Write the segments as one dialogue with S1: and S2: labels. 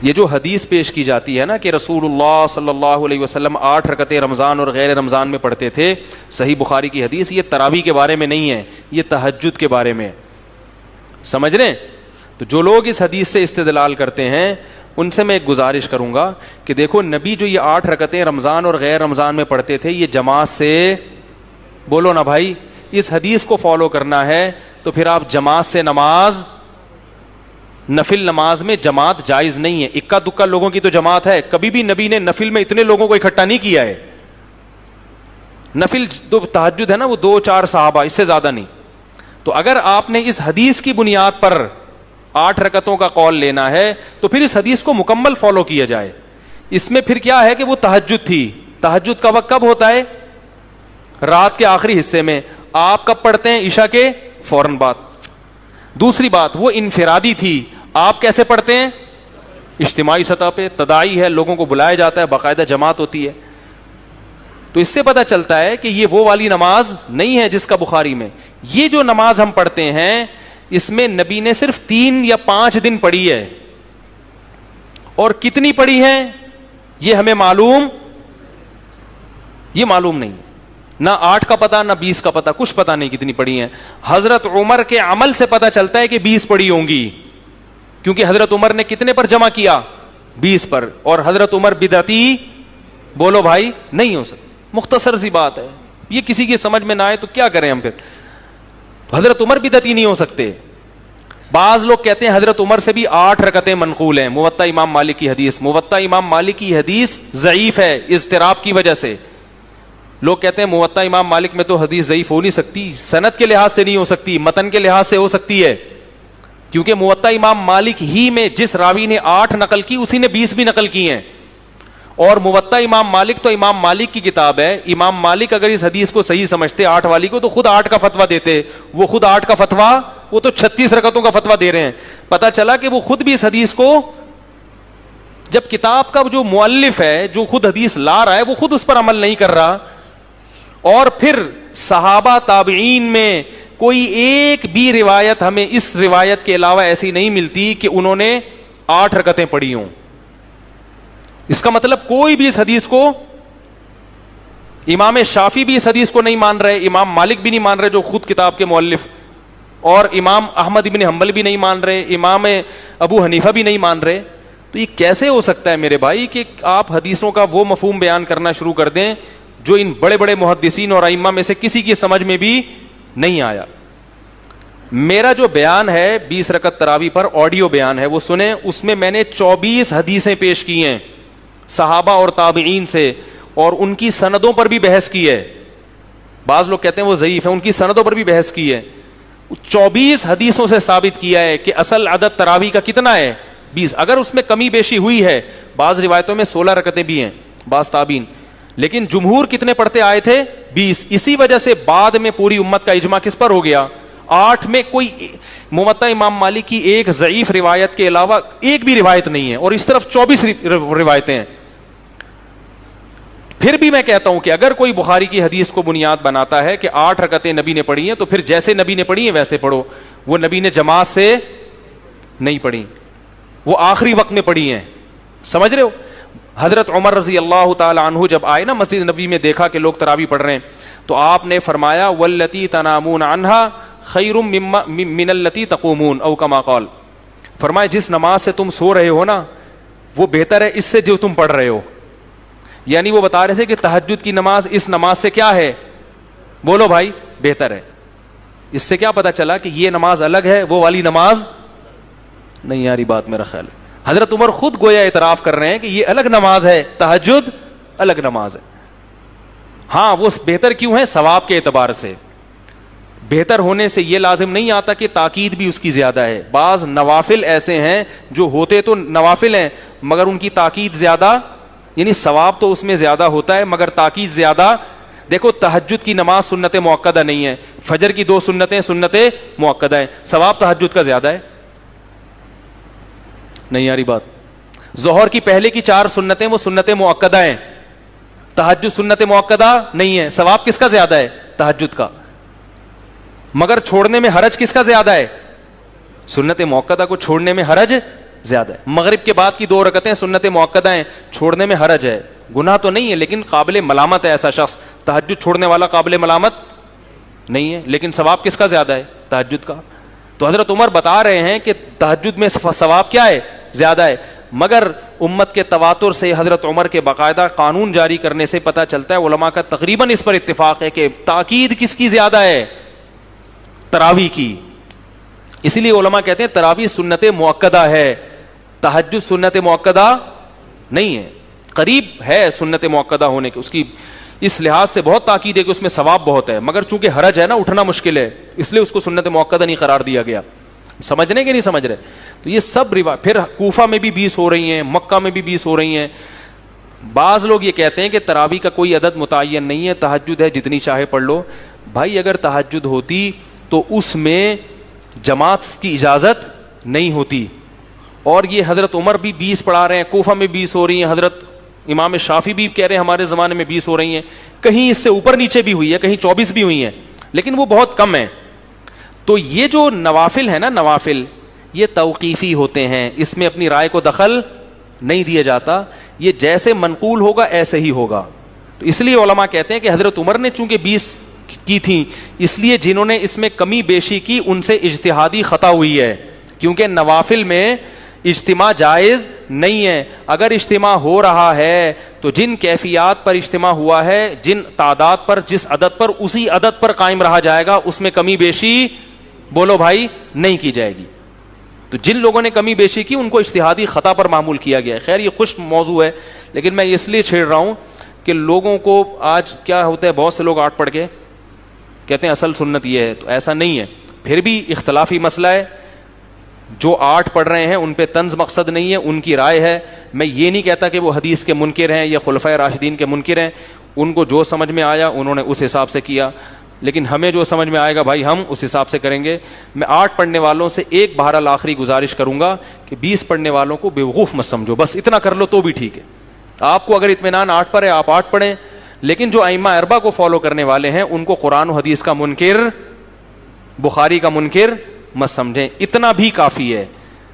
S1: یہ جو حدیث پیش کی جاتی ہے نا کہ رسول اللہ صلی اللہ علیہ وسلم 8 رکعتیں رمضان اور غیر رمضان میں پڑھتے تھے، صحیح بخاری کی حدیث، یہ تراویح کے بارے میں نہیں ہے، یہ تہجد کے بارے میں، سمجھ رہے ہیں؟ تو جو لوگ اس حدیث سے استدلال کرتے ہیں ان سے میں ایک گزارش کروں گا کہ دیکھو نبی جو یہ 8 رکعتیں رمضان اور غیر رمضان میں پڑھتے تھے یہ جماعت سے، بولو نا بھائی، اس حدیث کو فالو کرنا ہے تو پھر آپ جماعت سے نماز، نفل نماز میں جماعت جائز نہیں ہے. اکا دکا لوگوں کی تو جماعت ہے، کبھی بھی نبی نے نفل میں اتنے لوگوں کو اکٹھا نہیں کیا ہے. نفل تو تہجد ہے نا وہ 2-4 صحابہ، اس سے زیادہ نہیں. تو اگر آپ نے اس حدیث کی بنیاد پر 8 رکعتوں کا قول لینا ہے تو پھر اس حدیث کو مکمل فالو کیا جائے. اس میں پھر کیا ہے کہ وہ تہجد تھی. تہجد کا وقت کب ہوتا ہے؟ رات کے آخری حصے میں. آپ کب پڑھتے ہیں؟ عشاء کے فوراً بعد. دوسری بات وہ انفرادی تھی، آپ کیسے پڑھتے ہیں؟ اجتماعی سطح پہ، تداعی ہے، لوگوں کو بلایا جاتا ہے، باقاعدہ جماعت ہوتی ہے. تو اس سے پتہ چلتا ہے کہ یہ وہ والی نماز نہیں ہے جس کا بخاری میں. یہ جو نماز ہم پڑھتے ہیں اس میں نبی نے صرف 3 یا 5 دن پڑھی ہے، اور کتنی پڑھی ہے یہ ہمیں معلوم نہیں ہے. نہ 8 کا پتہ، نہ 20 کا پتہ، کچھ پتہ نہیں کتنی پڑھی ہیں. حضرت عمر کے عمل سے پتہ چلتا ہے کہ 20 پڑھی ہوں گی، کیونکہ حضرت عمر نے کتنے پر جمع کیا؟ 20 پر. اور حضرت عمر بدعتی، بولو بھائی، نہیں ہو سکتے. مختصر سی بات ہے، یہ کسی کی سمجھ میں نہ آئے تو کیا کریں ہم پھر. حضرت عمر بدعتی نہیں ہو سکتے. بعض لوگ کہتے ہیں حضرت عمر سے بھی 8 رکعتیں منقول ہیں. موطا امام مالک کی حدیث، موطا امام مالک کی حدیث ضعیف ہے اضطراب کی وجہ سے. لوگ کہتے ہیں موطا امام مالک میں تو حدیث ضعیف ہو نہیں سکتی، سند کے لحاظ سے نہیں ہو سکتی، متن کے لحاظ سے ہو سکتی ہے، کیونکہ موطا امام مالک ہی میں جس راوی نے 8 نقل کی اسی نے 20 بھی نقل کی ہیں. اور موطا امام مالک تو امام مالک کی کتاب ہے. امام مالک اگر اس حدیث کو صحیح سمجھتے 8 والی کو تو خود 8 کا فتویٰ دیتے. وہ خود 8 کا فتویٰ، وہ تو 36 رکعتوں کا فتویٰ دے رہے ہیں. پتہ چلا کہ وہ خود بھی اس حدیث کو، جب کتاب کا جو مؤلف ہے جو خود حدیث لا رہا ہے وہ خود اس پر عمل نہیں کر رہا. اور پھر صحابہ تابعین میں کوئی ایک بھی روایت ہمیں اس روایت کے علاوہ ایسی نہیں ملتی کہ انہوں نے 8 رکعتیں پڑھی ہوں. اس کا مطلب کوئی بھی اس حدیث کو، امام شافعی بھی اس حدیث کو نہیں مان رہے، امام مالک بھی نہیں مان رہے جو خود کتاب کے مؤلف، اور امام احمد ابن حنبل بھی نہیں مان رہے، امام ابو حنیفہ بھی نہیں مان رہے. تو یہ کیسے ہو سکتا ہے میرے بھائی کہ آپ حدیثوں کا وہ مفہوم بیان کرنا شروع کر دیں جو ان بڑے بڑے محدثین اور ائمہ میں سے کسی کی سمجھ میں بھی نہیں آیا. میرا جو بیان ہے 20 رکعت تراویح پر، آڈیو بیان ہے، وہ سنیں. اس میں نے 24 حدیثیں پیش کی ہیں صحابہ اور تابعین سے، اور ان کی سندوں پر بھی بحث کی ہے. بعض لوگ کہتے ہیں وہ ضعیف ہے، ان کی سندوں پر بھی بحث کی ہے. 24 حدیثوں سے ثابت کیا ہے کہ اصل عدد تراویح کا کتنا ہے؟ 20. اگر اس میں کمی بیشی ہوئی ہے، بعض روایتوں میں 16 رکعتیں بھی ہیں بعض تابعین، لیکن جمہور کتنے پڑھتے آئے تھے؟ 20. اسی وجہ سے بعد میں پوری امت کا اجماع کس پر ہو گیا؟ 8 میں کوئی موطا امام مالک کی ایک ضعیف روایت کے علاوہ ایک بھی روایت نہیں ہے، اور اس طرف 24 روایتیں ہیں. پھر بھی میں کہتا ہوں کہ اگر کوئی بخاری کی حدیث کو بنیاد بناتا ہے کہ 8 رکعتیں نبی نے پڑھی ہیں تو پھر جیسے نبی نے پڑھی ہیں ویسے پڑھو. وہ نبی نے جماعت سے نہیں پڑھی، وہ آخری وقت میں پڑھی ہیں. سمجھ رہے ہو؟ حضرت عمر رضی اللہ تعالی عنہ جب آئے نا مسجد نبی میں، دیکھا کہ لوگ تراویح پڑھ رہے ہیں تو آپ نے فرمایا واللتی تنامون عنہا خیر من اللتی تقومون او کما قال. فرمایا جس نماز سے تم سو رہے ہو نا وہ بہتر ہے اس سے جو تم پڑھ رہے ہو. یعنی وہ بتا رہے تھے کہ تہجد کی نماز اس نماز سے کیا ہے؟ بولو بھائی، بہتر ہے. اس سے کیا پتا چلا کہ یہ نماز الگ ہے، وہ والی نماز نہیں. یاری بات میرا خیال ہے حضرت عمر خود گویا اعتراف کر رہے ہیں کہ یہ الگ نماز ہے، تہجد الگ نماز ہے. ہاں وہ بہتر کیوں ہے؟ ثواب کے اعتبار سے. بہتر ہونے سے یہ لازم نہیں آتا کہ تاکید بھی اس کی زیادہ ہے. بعض نوافل ایسے ہیں جو ہوتے تو نوافل ہیں مگر ان کی تاکید زیادہ، یعنی ثواب تو اس میں زیادہ ہوتا ہے مگر تاکید زیادہ. دیکھو تہجد کی نماز سنت مؤکدہ نہیں ہے، فجر کی 2 سنتیں سنت مؤکدہ ہیں، ثواب تہجد کا زیادہ ہے. نہیں یاری بات. ظہر کی پہلے کی 4 سنتیں وہ سنت مؤکدہ ہیں، تہجد سنت مؤکدہ نہیں ہے. ثواب کس کا زیادہ ہے؟ تہجد کا. مگر چھوڑنے میں حرج کس کا زیادہ ہے؟ سنت مؤکدہ کو چھوڑنے میں حرج زیادہ ہے. مغرب کے بعد کی 2 رکعتیں سنت مؤکدہ ہیں, چھوڑنے میں حرج ہے, گناہ تو نہیں ہے لیکن قابل ملامت ہے ایسا شخص. تہجد چھوڑنے والا قابل ملامت نہیں ہے, لیکن ثواب کس کا زیادہ ہے؟ تہجد کا. تو حضرت عمر بتا رہے ہیں کہ تہجد میں ثواب کیا ہے؟ زیادہ ہے. مگر امت کے تواتر سے, حضرت عمر کے باقاعدہ قانون جاری کرنے سے پتہ چلتا ہے, علماء کا تقریباً اس پر اتفاق ہے کہ تاکید کس کی زیادہ ہے؟ تراویح کی. اسی لیے علماء کہتے ہیں تراویح سنت مؤکدہ ہے, تہجد سنت مؤکدہ نہیں ہے. قریب ہے سنت مؤکدہ ہونے کے, اس کی اس لحاظ سے بہت تاکید ہے کہ اس میں ثواب بہت ہے, مگر چونکہ حرج ہے نا, اٹھنا مشکل ہے, اس لیے اس کو سنت مؤکدہ نہیں قرار دیا گیا. سمجھنے کے نہیں سمجھ رہے؟ تو یہ سب پھر کوفہ میں بھی 20 ہو رہی ہیں, مکہ میں بھی 20 ہو رہی ہیں. بعض لوگ یہ کہتے ہیں کہ تراویح کا کوئی عدد متعین نہیں ہے, تہجد ہے جتنی چاہے پڑھ لو. بھائی اگر تہجد ہوتی تو اس میں جماعت کی اجازت نہیں ہوتی, اور یہ حضرت عمر بھی 20 پڑھا رہے ہیں, کوفہ میں 20 ہو رہی ہیں, حضرت امام شافعی بھی کہہ رہے ہیں ہمارے زمانے میں 20 ہو رہی ہیں, کہیں اس سے اوپر نیچے بھی ہوئی ہے, کہیں 24 بھی ہوئی ہیں, لیکن وہ بہت کم ہے. تو یہ جو نوافل ہے نا, نوافل یہ توقیفی ہوتے ہیں, اس میں اپنی رائے کو دخل نہیں دیا جاتا, یہ جیسے منقول ہوگا ایسے ہی ہوگا. تو اس لیے علماء کہتے ہیں کہ حضرت عمر نے چونکہ 20 کی تھیں, اس لیے جنہوں نے اس میں کمی بیشی کی ان سے اجتہادی خطا ہوئی ہے, کیونکہ نوافل میں اجتماع جائز نہیں ہے. اگر اجتماع ہو رہا ہے تو جن کیفیات پر اجتماع ہوا ہے, جن تعداد پر, جس عدد پر, اسی عدد پر قائم رہا جائے گا, اس میں کمی بیشی بولو بھائی نہیں کی جائے گی. تو جن لوگوں نے کمی بیشی کی ان کو اجتہادی خطا پر معمول کیا گیا ہے. خیر یہ خشک موضوع ہے, لیکن میں اس لیے چھیڑ رہا ہوں کہ لوگوں کو آج کیا ہوتا ہے, بہت سے لوگ 8 پڑھ کے کہتے ہیں اصل سنت یہ ہے, تو ایسا نہیں ہے. پھر بھی اختلافی مسئلہ ہے, جو 8 پڑھ رہے ہیں ان پہ طنز مقصد نہیں ہے, ان کی رائے ہے. میں یہ نہیں کہتا کہ وہ حدیث کے منکر ہیں یا خلفائے راشدین کے منکر ہیں, ان کو جو سمجھ میں آیا انہوں نے اس حساب سے کیا, لیکن ہمیں جو سمجھ میں آئے گا بھائی ہم اس حساب سے کریں گے. میں 8 پڑھنے والوں سے ایک بہرحال آخری گزارش کروں گا کہ 20 پڑھنے والوں کو بیوقوف مت سمجھو, بس اتنا کر لو تو بھی ٹھیک ہے. آپ کو اگر اطمینان 8 پر ہے آپ 8 پڑھیں, لیکن جو ائمہ اربعہ کو فالو کرنے والے ہیں ان کو قرآن و حدیث کا منکر, بخاری کا منکر مت سمجھیں, اتنا بھی کافی ہے.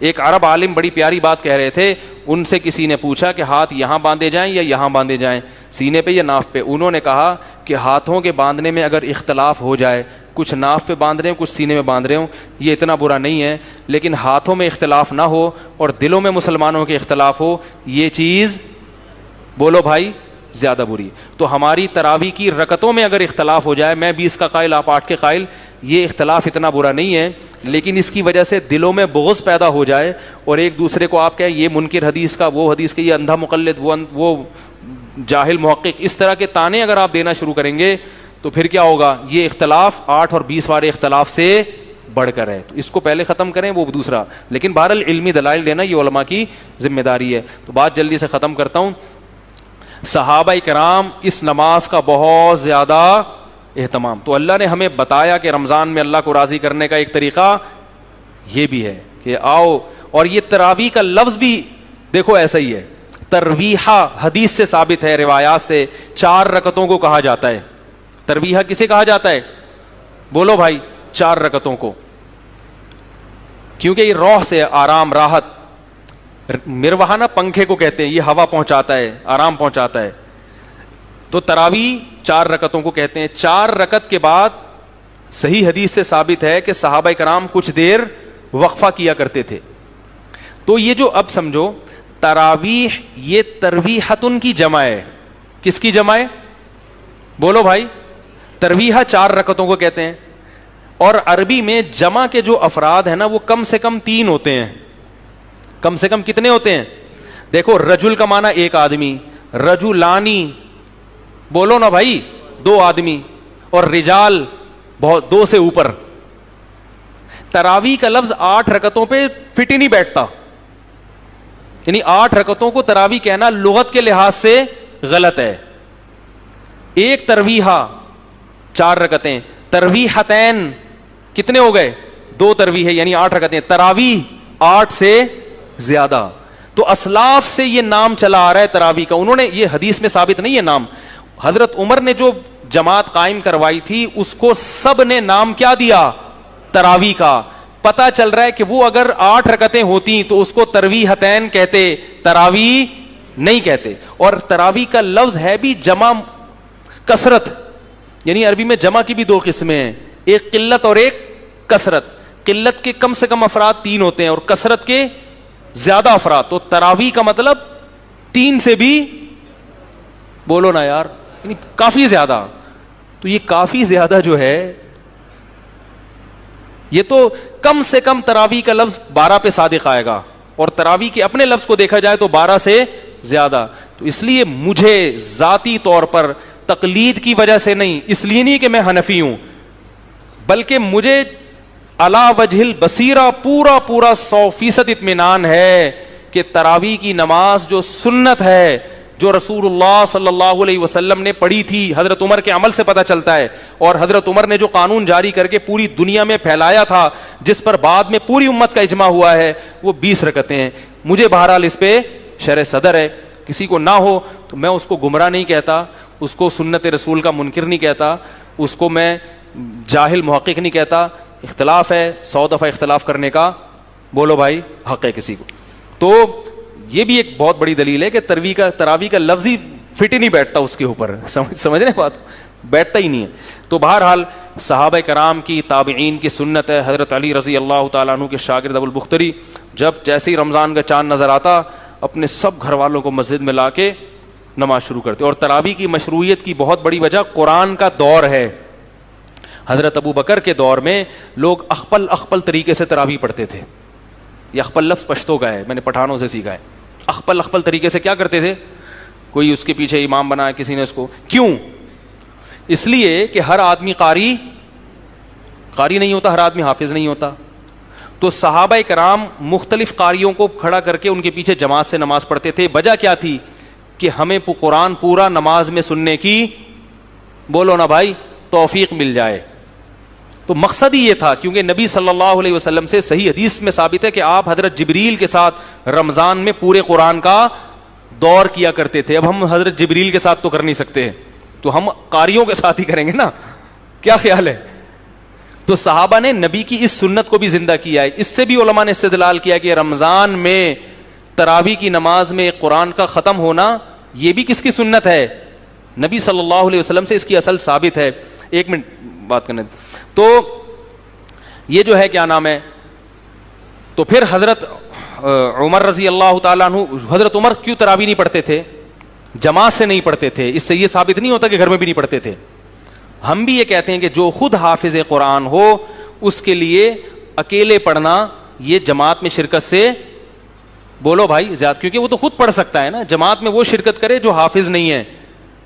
S1: ایک عرب عالم بڑی پیاری بات کہہ رہے تھے, ان سے کسی نے پوچھا کہ ہاتھ یہاں باندھے جائیں یا یہاں باندھے جائیں, سینے پہ یا ناف پہ. انہوں نے کہا کہ ہاتھوں کے باندھنے میں اگر اختلاف ہو جائے, کچھ ناف پہ باندھ رہے ہوں کچھ سینے میں باندھ رہے ہوں, یہ اتنا برا نہیں ہے, لیکن ہاتھوں میں اختلاف نہ ہو اور دلوں میں مسلمانوں کے اختلاف ہو, یہ چیز بولو بھائی زیادہ بری. تو ہماری تراویح کی رکعتوں میں اگر اختلاف ہو جائے, میں 20 کا قائل آپ 8 کے قائل, یہ اختلاف اتنا برا نہیں ہے, لیکن اس کی وجہ سے دلوں میں بغض پیدا ہو جائے اور ایک دوسرے کو آپ کہیں یہ منکر حدیث کا, وہ حدیث کے, یہ اندھا مقلد, وہ جاہل محقق, اس طرح کے تانے اگر آپ دینا شروع کریں گے تو پھر کیا ہوگا؟ یہ اختلاف 8 اور 20 والے اختلاف سے بڑھ کر ہے. تو اس کو پہلے ختم کریں, وہ دوسرا. لیکن بہرحال علمی دلائل دینا یہ علماء کی ذمہ داری ہے. تو بات جلدی سے ختم کرتا ہوں. صحابہ کرام اس نماز کا بہت زیادہ اہتمام, تو اللہ نے ہمیں بتایا کہ رمضان میں اللہ کو راضی کرنے کا ایک طریقہ یہ بھی ہے کہ آؤ, اور یہ تراویح کا لفظ بھی دیکھو ایسا ہی ہے, ترویحہ حدیث سے ثابت ہے, روایات سے. 4 رکعتوں کو کہا جاتا ہے ترویحہ. کسے کہا جاتا ہے بولو بھائی؟ 4 رکعتوں کو, کیونکہ یہ روح سے آرام, راحت. مروحانہ پنکھے کو کہتے ہیں, یہ ہوا پہنچاتا ہے, آرام پہنچاتا ہے. تو تراویح 4 رکعتوں کو کہتے ہیں. 4 رکعت کے بعد صحیح حدیث سے ثابت ہے کہ صحابہ کرام کچھ دیر وقفہ کیا کرتے تھے. تو یہ جو اب سمجھو تراویح یہ ترویحتن کی جمع ہے. کس کی جمع ہے بولو بھائی؟ ترویحہ 4 رکعتوں کو کہتے ہیں. اور عربی میں جمع کے جو افراد ہیں نا وہ کم سے کم 3 ہوتے ہیں. کم سے کم کتنے ہوتے ہیں؟ دیکھو رجل کا معنی ایک آدمی, رجلانی بولو نا بھائی 2 آدمی, اور رجال بہت 2 سے اوپر. تراویح کا لفظ 8 رکعتوں پہ فٹ ہی نہیں بیٹھتا, یعنی 8 رکعتوں کو تراویح کہنا لغت کے لحاظ سے غلط ہے. ایک ترویحہ 4 رکعتیں, ترویحتین کتنے ہو گئے؟ 2 ترویح یعنی 8 رکعتیں. تراویح 8 سے زیادہ. تو اسلاف سے یہ نام چلا آ رہا ہے تراویح کا, انہوں نے, یہ حدیث میں ثابت نہیں ہے نام. حضرت عمر نے جو جماعت قائم کروائی تھی اس کو سب نے نام کیا دیا؟ تراویح کا. پتا چل رہا ہے کہ وہ اگر 8 رکعتیں ہوتی تو اس کو تراویحتین کہتے, تراویح نہیں کہتے. اور تراویح کا لفظ ہے بھی جمع کثرت, یعنی عربی میں جمع کی بھی 2 قسمیں ہیں, ایک قلت اور ایک کثرت. قلت کے کم سے کم افراد 3 ہوتے ہیں اور کثرت کے زیادہ افراد. تو تراویح کا مطلب 3 سے بھی, بولو نا یار, یعنی کافی زیادہ. تو یہ کافی زیادہ جو ہے, یہ تو کم سے کم تراویح کا لفظ 12 پہ صادق آئے گا, اور تراویح کے اپنے لفظ کو دیکھا جائے تو 12 سے زیادہ. تو اس لیے مجھے ذاتی طور پر تقلید کی وجہ سے نہیں, اس لیے نہیں کہ میں حنفی ہوں, بلکہ مجھے علی وجہ البصیرہ پورا 100% اطمینان ہے کہ تراویح کی نماز جو سنت ہے, جو رسول اللہ صلی اللہ علیہ وسلم نے پڑھی تھی, حضرت عمر کے عمل سے پتہ چلتا ہے, اور حضرت عمر نے جو قانون جاری کر کے پوری دنیا میں پھیلایا تھا, جس پر بعد میں پوری امت کا اجماع ہوا ہے, وہ 20 رکعتیں ہیں. مجھے بہرحال اس پہ شرح صدر ہے. کسی کو نہ ہو تو میں اس کو گمراہ نہیں کہتا, اس کو سنت رسول کا منکر نہیں کہتا, اس کو میں جاہل محقق نہیں کہتا. اختلاف ہے, 100 دفعہ اختلاف کرنے کا بولو بھائی حق ہے کسی کو. تو یہ بھی ایک بہت بڑی دلیل ہے کہ تراویح کا لفظ ہی فٹ ہی نہیں بیٹھتا اس کے اوپر, سمجھ رہے بات, بیٹھتا ہی نہیں ہے. تو بہرحال صحابہ کرام کی, تابعین کی سنت ہے. حضرت علی رضی اللہ تعالیٰ عنہ کے شاگرد ابو البختری جب جیسے ہی رمضان کا چاند نظر آتا, اپنے سب گھر والوں کو مسجد میں لا کے نماز شروع کرتے. اور تراویح کی مشروعیت کی بہت بڑی وجہ قرآن کا دور ہے. حضرت ابو بکر کے دور میں لوگ اخپل طریقے سے تراویح پڑھتے تھے. یہ اخپل لفظ پشتو کا ہے, میں نے پٹھانوں سے سیکھا ہے. اخپل طریقے سے کیا کرتے تھے, کوئی اس کے پیچھے امام بنایا کسی نے اس کو, کیوں؟ اس لیے کہ ہر آدمی قاری نہیں ہوتا, ہر آدمی حافظ نہیں ہوتا. تو صحابہ کرام مختلف قاریوں کو کھڑا کر کے ان کے پیچھے جماعت سے نماز پڑھتے تھے. وجہ کیا تھی کہ ہمیں قرآن پورا نماز میں سننے کی, بولو نا بھائی, توفیق مل جائے. تو مقصد ہی یہ تھا, کیونکہ نبی صلی اللہ علیہ وسلم سے صحیح حدیث میں ثابت ہے کہ آپ حضرت جبریل کے ساتھ رمضان میں پورے قرآن کا دور کیا کرتے تھے. اب ہم حضرت جبریل کے ساتھ تو کر نہیں سکتے, تو ہم قاریوں کے ساتھ ہی کریں گے نا, کیا خیال ہے؟ تو صحابہ نے نبی کی اس سنت کو بھی زندہ کیا ہے. اس سے بھی علماء نے استدلال کیا کہ رمضان میں تراویح کی نماز میں قرآن کا ختم ہونا یہ بھی کس کی سنت ہے؟ نبی صلی اللہ علیہ وسلم سے اس کی اصل ثابت ہے. 1 منٹ بات کرنے. تو یہ جو ہے کیا نام ہے, تو پھر حضرت عمر رضی اللہ تعالیٰ عنہ, حضرت عمر کیوں تراویح نہیں پڑھتے تھے؟ جماعت سے نہیں پڑھتے تھے. اس سے یہ ثابت نہیں ہوتا کہ گھر میں بھی نہیں پڑھتے تھے. ہم بھی یہ کہتے ہیں کہ جو خود حافظ قرآن ہو اس کے لیے اکیلے پڑھنا یہ جماعت میں شرکت سے, بولو بھائی, زیادہ, کیونکہ وہ تو خود پڑھ سکتا ہے نا. جماعت میں وہ شرکت کرے جو حافظ نہیں ہے,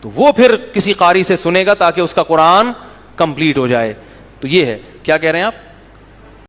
S1: تو وہ پھر کسی قاری سے سنے گا تاکہ اس کا قرآن کمپلیٹ ہو جائے. تو یہ ہے. کیا کہہ رہے ہیں آپ؟